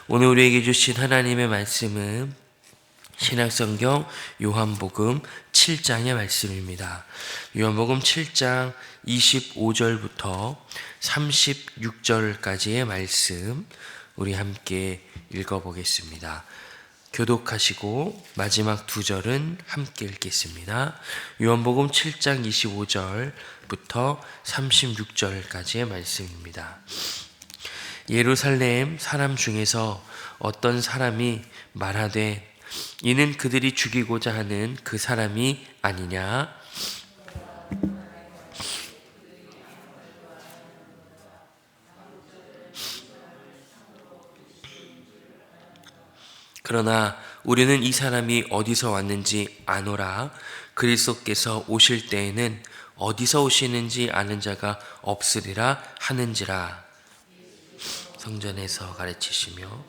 오늘 우리에게 주신 하나님의 말씀은 신약성경 요한복음 7장의 말씀입니다. 요한복음 7장 25절부터 36절까지의 말씀 우리 함께 읽어보겠습니다. 교독하시고 마지막 두 절은 함께 읽겠습니다. 요한복음 7장 25절부터 36절까지의 말씀입니다. 예루살렘 사람 중에서 어떤 사람이 말하되 이는 그들이 죽이고자 하는 그 사람이 아니냐? 그러나 우리는 이 사람이 어디서 왔는지 아노라. 그리스도께서 오실 때에는 어디서 오시는지 아는 자가 없으리라 하는지라. 성전에서 가르치시며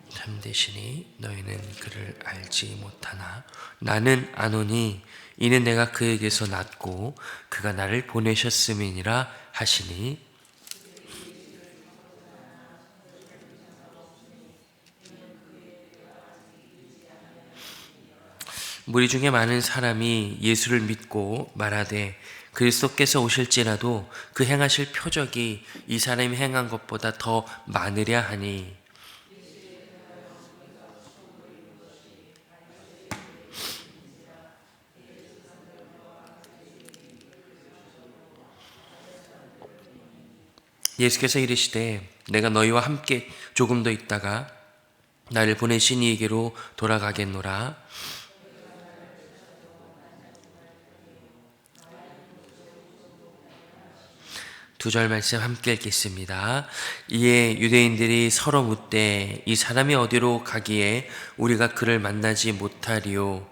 참되시니 너희는 그를 알지 못하나 나는 아노니 이는 내가 그에게서 났고 그가 나를 보내셨음이니라 하시니 무리 중에 많은 사람이 예수를 믿고 말하되 그리스도께서 오실지라도 그 행하실 표적이 이 사람이 행한 것보다 더 많으랴 하니 예수께서 이르시되 내가 너희와 함께 조금 더 있다가 나를 보내신 이에게로 돌아가겠노라. 두 절 말씀 함께 읽겠습니다. 이에 유대인들이 서로 묻되 이 사람이 어디로 가기에 우리가 그를 만나지 못하리요?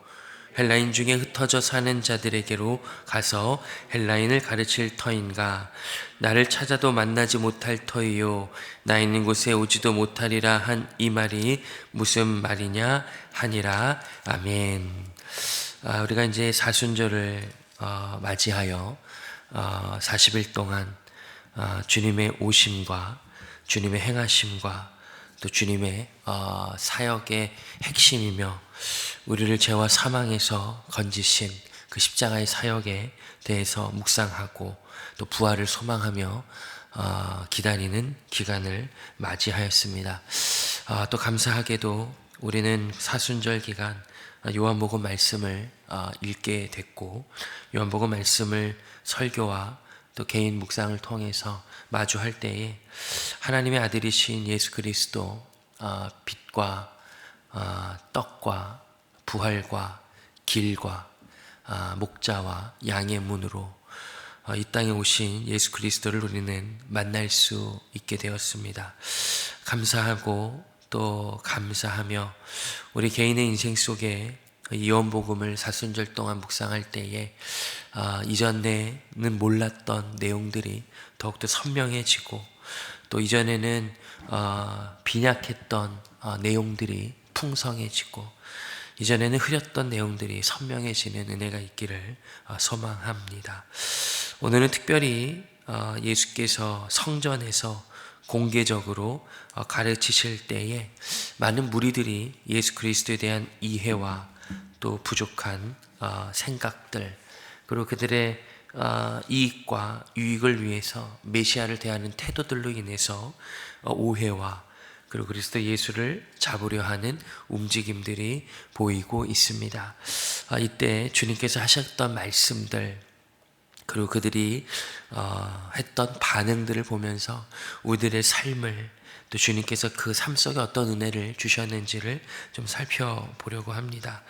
헬라인 중에 흩어져 사는 자들에게로 가서 헬라인을 가르칠 터인가? 나를 찾아도 만나지 못할 터이요 나 있는 곳에 오지도 못하리라 한 이 말이 무슨 말이냐 하니라. 아멘. 우리가 이제 사순절을 맞이하여 40일 동안 주님의 오심과 주님의 행하심과 또 주님의 사역의 핵심이며 우리를 죄와 사망에서 건지신 그 십자가의 사역에 대해서 묵상하고 또 부활을 소망하며 기다리는 기간을 맞이하였습니다. 또 감사하게도 우리는 사순절 기간 요한복음 말씀을 읽게 됐고 요한복음 말씀을 설교와 또 개인 묵상을 통해서 마주할 때에 하나님의 아들이신 예수 그리스도 빛과 떡과 부활과 길과 목자와 양의 문으로 이 땅에 오신 예수 그리스도를 우리는 만날 수 있게 되었습니다. 감사하고 또 감사하며 우리 개인의 인생 속에 요한복음을 사순절 동안 묵상할 때에 이전에는 몰랐던 내용들이 더욱더 선명해지고 또 이전에는 빈약했던 내용들이 풍성해지고 이전에는 흐렸던 내용들이 선명해지는 은혜가 있기를 소망합니다. 오늘은 특별히 예수께서 성전에서 공개적으로 가르치실 때에 많은 무리들이 예수 그리스도에 대한 이해와 또 부족한 생각들 그리고 그들의 이익과 유익을 위해서 메시아를 대하는 태도들로 인해서 오해와 그리고 그리스도 예수를 잡으려 하는 움직임들이 보이고 있습니다. 이때 주님께서 하셨던 말씀들 그리고 그들이 했던 반응들을 보면서 우리들의 삶을 또 주님께서 그 삶 속에 어떤 은혜를 주셨는지를 좀 살펴보려고 합니다.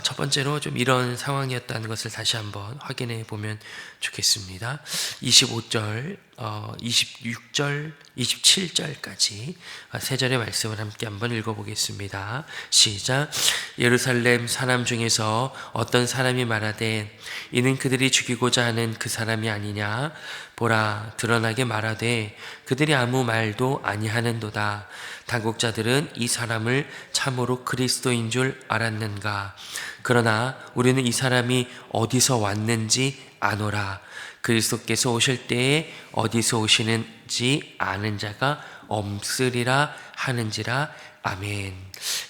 첫 번째로 좀 이런 상황이었다는 것을 다시 한번 확인해 보면 좋겠습니다. 25절, 26절, 27절까지 세 절의 말씀을 함께 한번 읽어보겠습니다. 시작. 예루살렘 사람 중에서 어떤 사람이 말하되 이는 그들이 죽이고자 하는 그 사람이 아니냐? 보라, 드러나게 말하되 그들이 아무 말도 아니하는도다. 당국자들은 이 사람을 참으로 그리스도인 줄 알았는가? 그러나 우리는 이 사람이 어디서 왔는지 아노라. 그리스도께서 오실 때에 어디서 오시는지 아는 자가 없으리라 하는지라. 아멘.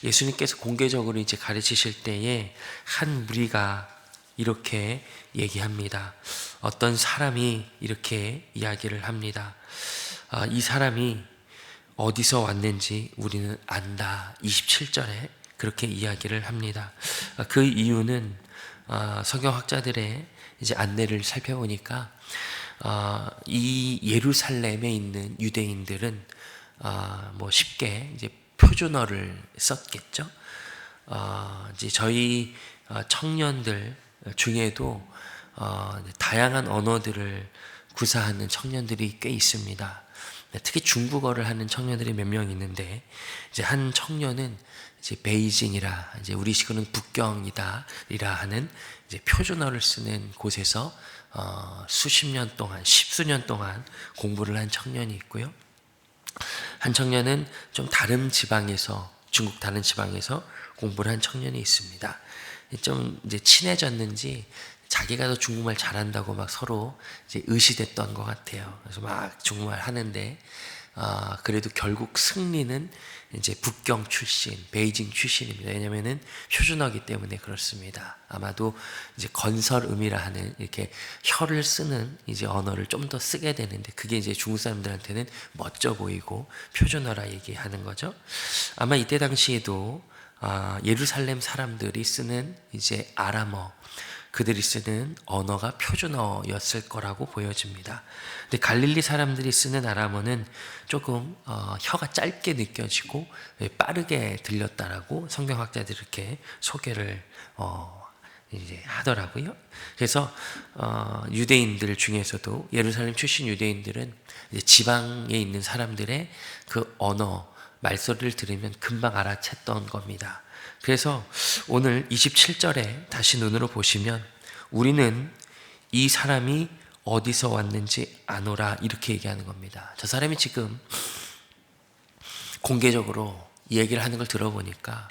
예수님께서 공개적으로 이제 가르치실 때에 한 무리가 이렇게 얘기합니다. 어떤 사람이 이렇게 이야기를 합니다. 이 사람이 어디서 왔는지 우리는 안다. 27절에 그렇게 이야기를 합니다. 그 이유는 성경학자들의 이제 안내를 살펴보니까 이 예루살렘에 있는 유대인들은 뭐 쉽게 이제 표준어를 썼겠죠. 이제 저희 청년들 중에도 다양한 언어들을 구사하는 청년들이 꽤 있습니다. 특히 중국어를 하는 청년들이 몇 명 있는데, 이제 한 청년은 이제 베이징이라, 이제 우리식으로는 북경이다이라 하는 이제 표준어를 쓰는 곳에서 수십 년 동안, 십수년 동안 공부를 한 청년이 있고요. 한 청년은 좀 다른 지방에서, 중국 다른 지방에서 공부를 한 청년이 있습니다. 좀 이제 친해졌는지 자기가 더 중국말 잘한다고 막 서로 이제 의시됐던 것 같아요. 그래서 막 중국말 하는데, 그래도 결국 승리는 이제 북경 출신, 베이징 출신입니다. 왜냐면은 표준어기 때문에 그렇습니다. 아마도 이제 건설음이라 하는 이렇게 혀를 쓰는 이제 언어를 좀 더 쓰게 되는데, 그게 이제 중국 사람들한테는 멋져 보이고 표준어라 얘기하는 거죠. 아마 이때 당시에도 예루살렘 사람들이 쓰는 이제 아람어, 그들이 쓰는 언어가 표준어였을 거라고 보여집니다. 근데 갈릴리 사람들이 쓰는 아람어는 조금 혀가 짧게 느껴지고 빠르게 들렸다라고 성경학자들이 이렇게 소개를 이제 하더라고요. 그래서 유대인들 중에서도 예루살렘 출신 유대인들은 이제 지방에 있는 사람들의 그 언어 말소리를 들으면 금방 알아챘던 겁니다. 그래서 오늘 27절에 다시 눈으로 보시면 우리는 이 사람이 어디서 왔는지 아노라 이렇게 얘기하는 겁니다. 저 사람이 지금 공개적으로 이 얘기를 하는 걸 들어보니까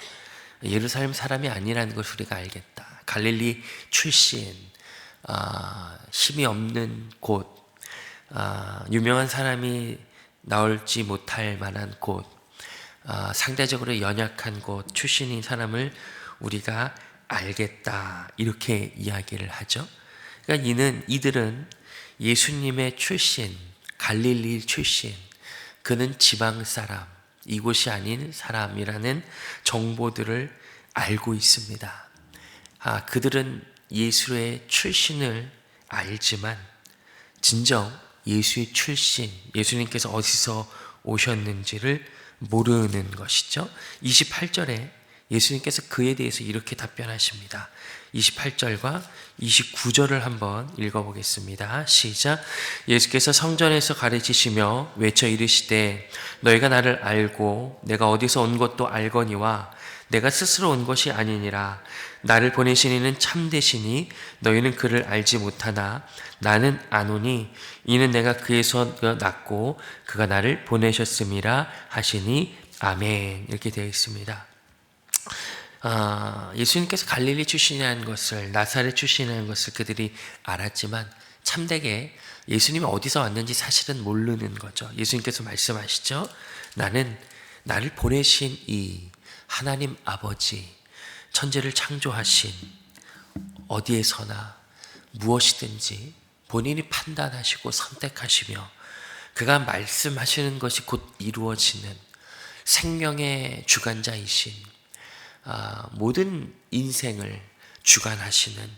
예루살렘 사람이 아니라는 것을 우리가 알겠다. 갈릴리 출신, 힘이 없는 곳, 유명한 사람이 나올지 못할 만한 곳, 상대적으로 연약한 곳 출신인 사람을 우리가 알겠다 이렇게 이야기를 하죠. 그러니까 이들은 예수님의 출신, 갈릴리 출신, 그는 지방 사람, 이곳이 아닌 사람이라는 정보들을 알고 있습니다. 그들은 예수의 출신을 알지만 진정 예수의 출신, 예수님께서 어디서 오셨는지를 모르는 것이죠. 28절에 예수님께서 그에 대해서 이렇게 답변하십니다. 28절과 29절을 한번 읽어보겠습니다. 시작. 예수께서 성전에서 가르치시며 외쳐 이르시되 너희가 나를 알고 내가 어디서 온 것도 알거니와 내가 스스로 온 것이 아니니라. 나를 보내신 이는 참되시니 너희는 그를 알지 못하나 나는 아노니 이는 내가 그에서 났고 그가 나를 보내셨음이라 하시니 아멘. 이렇게 되어 있습니다. 예수님께서 갈릴리 출신이라는 것을, 나사렛 출신이라는 것을 그들이 알았지만 참되게 예수님이 어디서 왔는지 사실은 모르는 거죠. 예수님께서 말씀하시죠. 나를 보내신 이 하나님 아버지, 천지를 창조하신 어디에서나 무엇이든지 본인이 판단하시고 선택하시며 그가 말씀하시는 것이 곧 이루어지는 생명의 주관자이신, 모든 인생을 주관하시는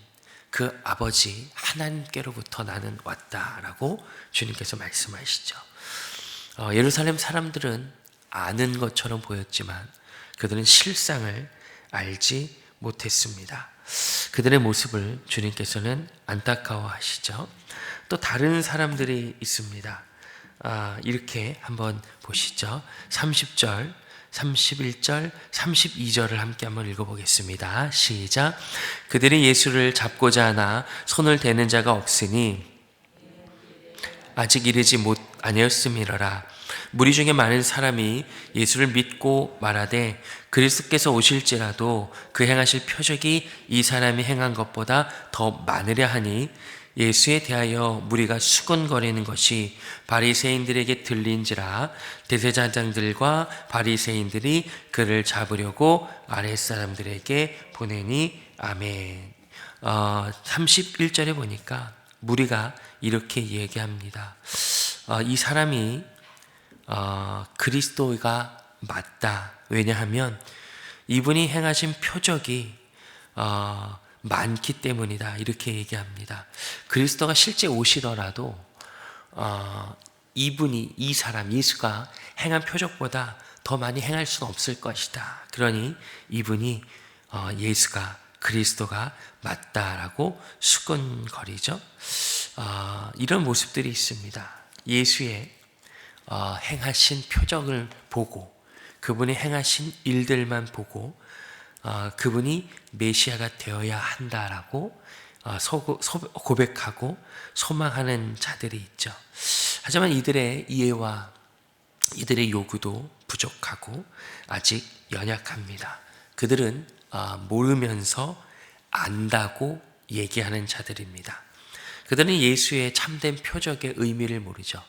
그 아버지 하나님께로부터 나는 왔다라고 주님께서 말씀하시죠. 예루살렘 사람들은 아는 것처럼 보였지만 그들은 실상을 알지 못했습니다. 그들의 모습을 주님께서는 안타까워하시죠. 또 다른 사람들이 있습니다. 이렇게 한번 보시죠. 30절, 31절, 32절을 함께 한번 읽어보겠습니다. 시작. 그들이 예수를 잡고자 하나 손을 대는 자가 없으니 아직 이르지 아니었음이러라. 무리 중에 많은 사람이 예수를 믿고 말하되 그리스도께서 오실지라도 그 행하실 표적이 이 사람이 행한 것보다 더 많으려 하니 예수에 대하여 무리가 수군거리는 것이 바리새인들에게 들린지라 대제사장들과 바리새인들이 그를 잡으려고 아랫사람들에게 보내니 아멘. 31절에 보니까 무리가 이렇게 얘기합니다. 이 사람이 그리스도가 맞다. 왜냐하면 이분이 행하신 표적이 많기 때문이다. 이렇게 얘기합니다. 그리스도가 실제 오시더라도 이 사람 예수가 행한 표적보다 더 많이 행할 수는 없을 것이다. 그러니 이분이 예수가 그리스도가 맞다라고 수군거리죠. 이런 모습들이 있습니다. 예수의 행하신 표적을 보고 그분이 행하신 일들만 보고 그분이 메시아가 되어야 한다라고 고백하고 소망하는 자들이 있죠. 하지만 이들의 이해와 이들의 요구도 부족하고 아직 연약합니다. 그들은 모르면서 안다고 얘기하는 자들입니다. 그들은 예수의 참된 표적의 의미를 모르죠.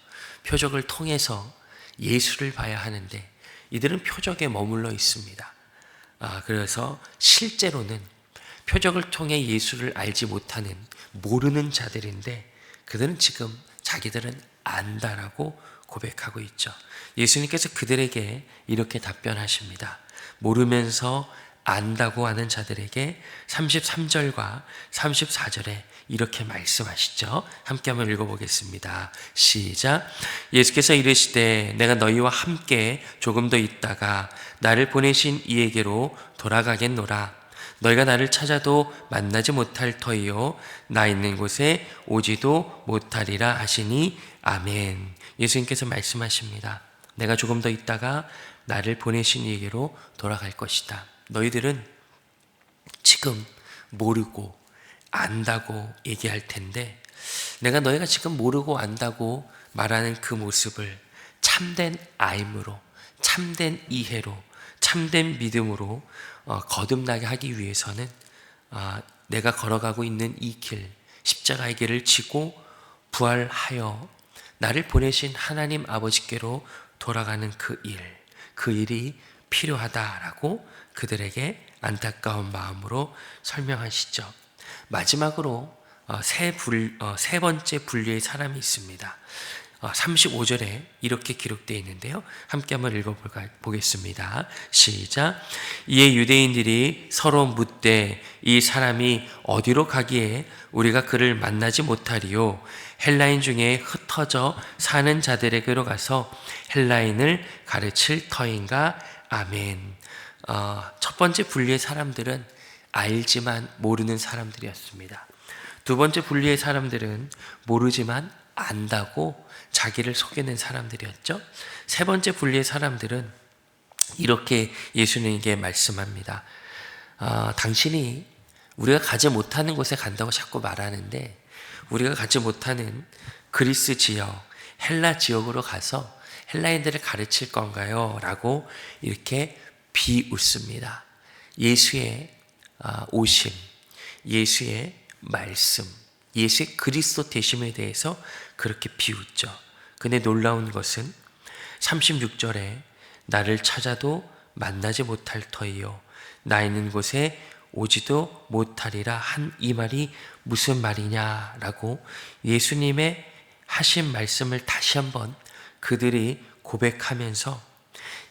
표적을 통해서 예수를 봐야 하는데 이들은 표적에 머물러 있습니다. 그래서 실제로는 표적을 통해 예수를 알지 못하는 모르는 자들인데 그들은 지금 자기들은 안다라고 고백하고 있죠. 예수님께서 그들에게 이렇게 답변하십니다. 모르면서 안다고 하는 자들에게 33절과 34절에 이렇게 말씀하시죠. 함께 한번 읽어보겠습니다. 시작. 예수께서 이르시되 내가 너희와 함께 조금 더 있다가 나를 보내신 이에게로 돌아가겠노라. 너희가 나를 찾아도 만나지 못할 터이요 나 있는 곳에 오지도 못하리라 하시니 아멘. 예수님께서 말씀하십니다. 내가 조금 더 있다가 나를 보내신 이에게로 돌아갈 것이다. 너희들은 지금 모르고 안다고 얘기할 텐데 내가 너희가 지금 모르고 안다고 말하는 그 모습을 참된 알므로, 참된 이해로, 참된 믿음으로 거듭나게 하기 위해서는 내가 걸어가고 있는 이 길, 십자가의 길을 지고 부활하여 나를 보내신 하나님 아버지께로 돌아가는 그 일이 필요하다라고 그들에게 안타까운 마음으로 설명하시죠. 마지막으로 세 번째 분류의 사람이 있습니다. 35절에 이렇게 기록되어 있는데요. 함께 한번 읽어보겠습니다. 시작. 이에 유대인들이 서로 묻되 이 사람이 어디로 가기에 우리가 그를 만나지 못하리요? 헬라인 중에 흩어져 사는 자들에게로 가서 헬라인을 가르칠 터인가? 아멘. 첫 번째 분류의 사람들은 알지만 모르는 사람들이었습니다. 두 번째 분류의 사람들은 모르지만 안다고 자기를 속이는 사람들이었죠. 세 번째 분류의 사람들은 이렇게 예수님에게 말씀합니다. 당신이 우리가 가지 못하는 곳에 간다고 자꾸 말하는데 우리가 가지 못하는 그리스 지역, 헬라 지역으로 가서 헬라인들을 가르칠 건가요? 라고 이렇게 비웃습니다. 예수의 오심, 예수의 말씀, 예수의 그리스도 되심에 대해서 그렇게 비웃죠. 근데 놀라운 것은 36절에 나를 찾아도 만나지 못할 터이요 나 있는 곳에 오지도 못하리라 한 이 말이 무슨 말이냐라고 예수님의 하신 말씀을 다시 한번 그들이 고백하면서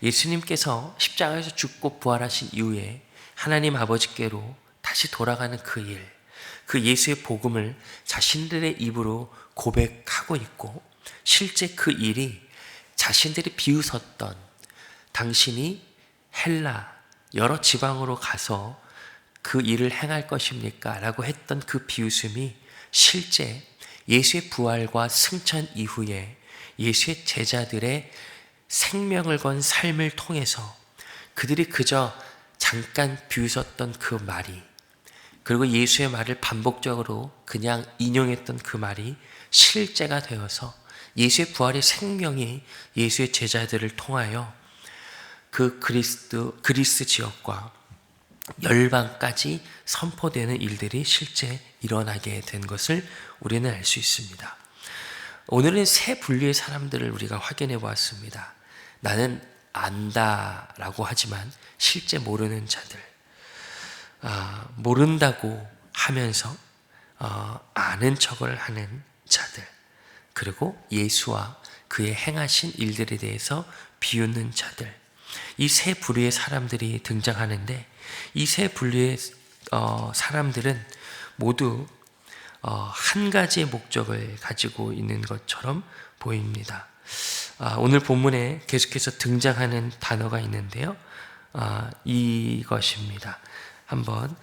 예수님께서 십자가에서 죽고 부활하신 이후에 하나님 아버지께로 다시 돌아가는 그 예수의 복음을 자신들의 입으로 고백하고 있고 실제 그 일이 자신들이 비웃었던 당신이 헬라 여러 지방으로 가서 그 일을 행할 것입니까? 라고 했던 그 비웃음이 실제 예수의 부활과 승천 이후에 예수의 제자들의 생명을 건 삶을 통해서 그들이 그저 잠깐 비웃었던 그 말이 그리고 예수의 말을 반복적으로 그냥 인용했던 그 말이 실제가 되어서 예수의 부활의 생명이 예수의 제자들을 통하여 그 그리스 지역과 열방까지 선포되는 일들이 실제 일어나게 된 것을 우리는 알 수 있습니다. 오늘은 세 분류의 사람들을 우리가 확인해 보았습니다. 나는 안다라고 하지만 실제 모르는 자들, 모른다고 하면서 아는 척을 하는 자들, 그리고 예수와 그의 행하신 일들에 대해서 비웃는 자들, 이 세 부류의 사람들이 등장하는데, 이 세 분류의 사람들은 모두 한 가지의 목적을 가지고 있는 것처럼 보입니다. 오늘 본문에 계속해서 등장하는 단어가 있는데요, 이것입니다. 한번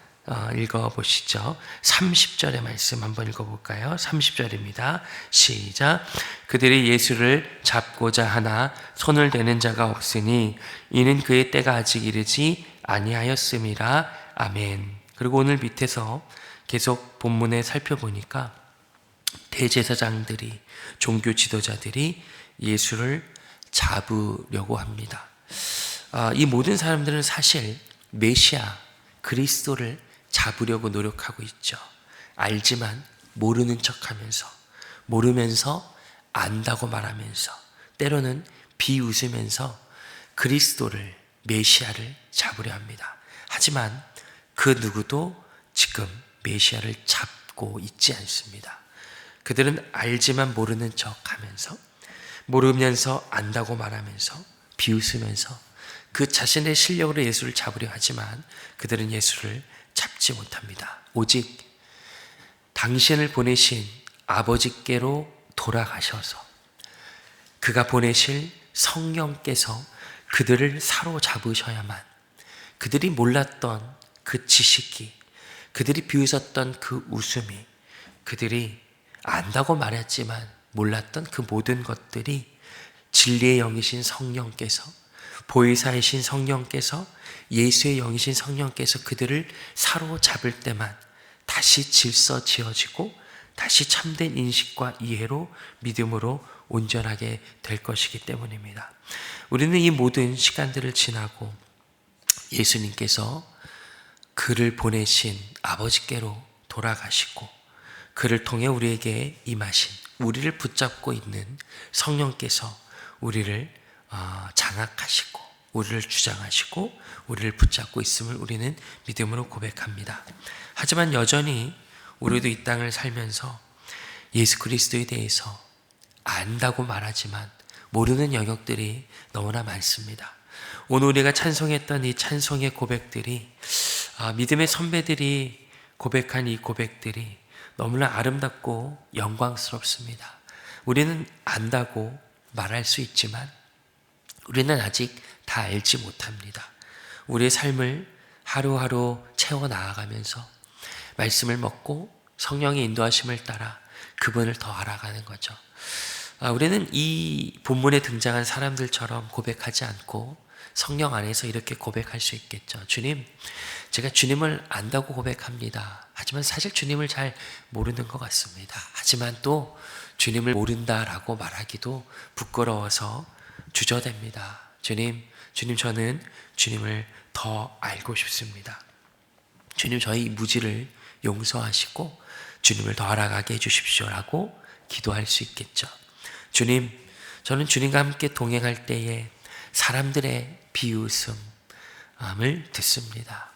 읽어보시죠. 30절의 말씀 한번 읽어볼까요? 30절입니다. 시작. 그들이 예수를 잡고자 하나 손을 대는 자가 없으니 이는 그의 때가 아직 이르지 아니하였음이라. 아멘. 그리고 오늘 밑에서 계속 본문에 살펴보니까 대제사장들이, 종교 지도자들이 예수를 잡으려고 합니다. 이 모든 사람들은 사실 메시아 그리스도를 잡으려고 노력하고 있죠. 알지만 모르는 척하면서, 모르면서 안다고 말하면서, 때로는 비웃으면서 그리스도를, 메시아를 잡으려 합니다. 하지만 그 누구도 지금 메시아를 잡고 있지 않습니다. 그들은 알지만 모르는 척하면서, 모르면서 안다고 말하면서, 비웃으면서 그 자신의 실력으로 예수를 잡으려 하지만 그들은 예수를 잡지 못합니다. 오직 당신을 보내신 아버지께로 돌아가셔서 그가 보내실 성령께서 그들을 사로잡으셔야만, 그들이 몰랐던 그 지식이, 그들이 비웃었던 그 웃음이, 그들이 안다고 말했지만 몰랐던 그 모든 것들이 진리의 영이신 성령께서, 보혜사이신 성령께서, 예수의 영이신 성령께서 그들을 사로잡을 때만 다시 질서 지어지고 다시 참된 인식과 이해로, 믿음으로 온전하게 될 것이기 때문입니다. 우리는 이 모든 시간들을 지나고 예수님께서 그를 보내신 아버지께로 돌아가시고 그를 통해 우리에게 임하신, 우리를 붙잡고 있는 성령께서 우리를 장악하시고 우리를 주장하시고 우리를 붙잡고 있음을 우리는 믿음으로 고백합니다. 하지만 여전히 우리도 이 땅을 살면서 예수 그리스도에 대해서 안다고 말하지만 모르는 영역들이 너무나 많습니다. 오늘 우리가 찬송했던 이 찬송의 고백들이, 믿음의 선배들이 고백한 이 고백들이 너무나 아름답고 영광스럽습니다. 우리는 안다고 말할 수 있지만 우리는 아직 다 알지 못합니다. 우리의 삶을 하루하루 채워 나아가면서 말씀을 먹고 성령의 인도하심을 따라 그분을 더 알아가는 거죠. 우리는 이 본문에 등장한 사람들처럼 고백하지 않고 성령 안에서 이렇게 고백할 수 있겠죠. 주님, 제가 주님을 안다고 고백합니다. 하지만 사실 주님을 잘 모르는 것 같습니다. 하지만 또 주님을 모른다라고 말하기도 부끄러워서 주저됩니다. 주님 저는 주님을 더 알고 싶습니다. 주님, 저희 무지를 용서하시고 주님을 더 알아가게 해주십시오라고 기도할 수 있겠죠. 주님, 저는 주님과 함께 동행할 때에 사람들의 비웃음을 듣습니다.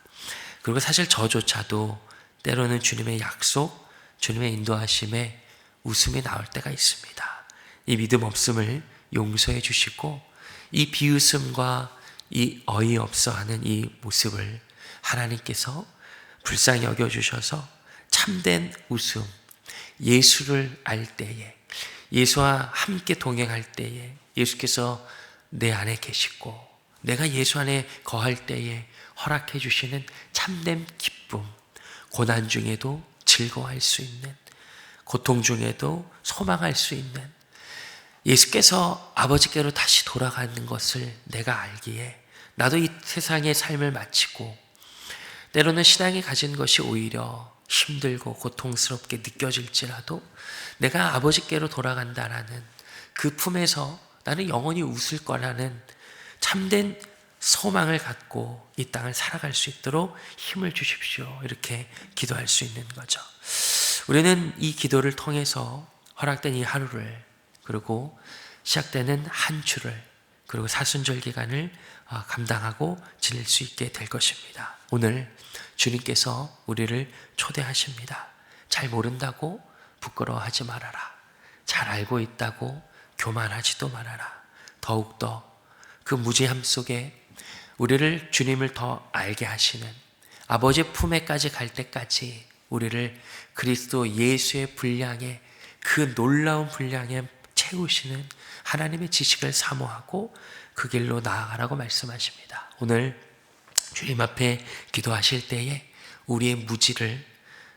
그리고 사실 저조차도 때로는 주님의 약속, 주님의 인도하심에 웃음이 나올 때가 있습니다. 이 믿음 없음을 용서해 주시고 이 비웃음과 이 어이없어 하는 이 모습을 하나님께서 불쌍히 여겨주셔서 참된 웃음, 예수를 알 때에, 예수와 함께 동행할 때에 예수께서 내 안에 계시고 내가 예수 안에 거할 때에 허락해 주시는 참된 기쁨, 고난 중에도 즐거워할 수 있는, 고통 중에도 소망할 수 있는, 예수께서 아버지께로 다시 돌아가는 것을 내가 알기에 나도 이 세상의 삶을 마치고 때로는 신앙이 가진 것이 오히려 힘들고 고통스럽게 느껴질지라도 내가 아버지께로 돌아간다라는 그 품에서 나는 영원히 웃을 거라는 참된 소망을 갖고 이 땅을 살아갈 수 있도록 힘을 주십시오. 이렇게 기도할 수 있는 거죠. 우리는 이 기도를 통해서 허락된 이 하루를, 그리고 시작되는 한 주를, 그리고 사순절 기간을 감당하고 지낼 수 있게 될 것입니다. 오늘 주님께서 우리를 초대하십니다. 잘 모른다고 부끄러워하지 말아라. 잘 알고 있다고 교만하지도 말아라. 더욱더 그 무지함 속에 우리를 주님을 더 알게 하시는 아버지의 품에까지 갈 때까지 우리를 그리스도 예수의 분량에, 그 놀라운 분량에 채우시는 하나님의 지식을 사모하고 그 길로 나아가라고 말씀하십니다. 오늘 주님 앞에 기도하실 때에 우리의 무지를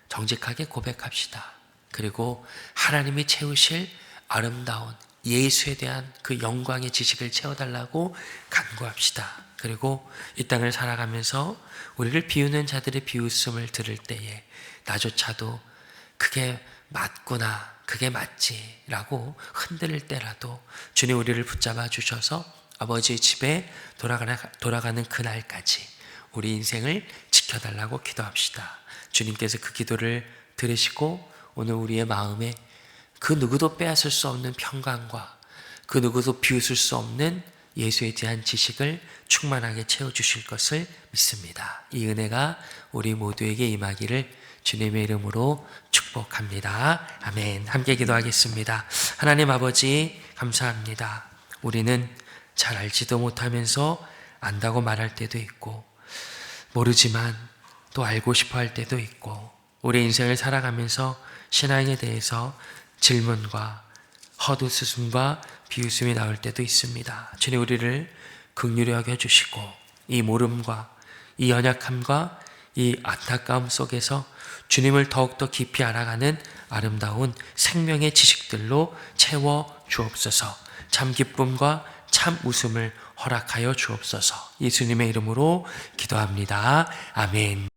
정직하게 고백합시다. 그리고 하나님이 채우실 아름다운 예수에 대한 그 영광의 지식을 채워달라고 간구합시다. 그리고 이 땅을 살아가면서 우리를 비우는 자들의 비웃음을 들을 때에 나조차도 그게 맞구나, 그게 맞지라고 흔들릴 때라도 주님 우리를 붙잡아 주셔서 아버지의 집에 돌아가는 그날까지 우리 인생을 지켜달라고 기도합시다. 주님께서 그 기도를 들으시고 오늘 우리의 마음에 그 누구도 빼앗을 수 없는 평강과 그 누구도 비웃을 수 없는 예수에 대한 지식을 충만하게 채워주실 것을 믿습니다. 이 은혜가 우리 모두에게 임하기를 주님의 이름으로 축복합니다. 아멘. 함께 기도하겠습니다. 하나님 아버지 감사합니다. 우리는 잘 알지도 못하면서 안다고 말할 때도 있고, 모르지만 또 알고 싶어 할 때도 있고, 우리 인생을 살아가면서 신앙에 대해서 질문과 헛웃음과 비웃음이 나올 때도 있습니다. 주님 우리를 긍휼히 여겨주시고 이 모름과 이 연약함과 이 안타까움 속에서 주님을 더욱더 깊이 알아가는 아름다운 생명의 지식들로 채워 주옵소서. 참 기쁨과 참 웃음을 허락하여 주옵소서. 예수님의 이름으로 기도합니다. 아멘.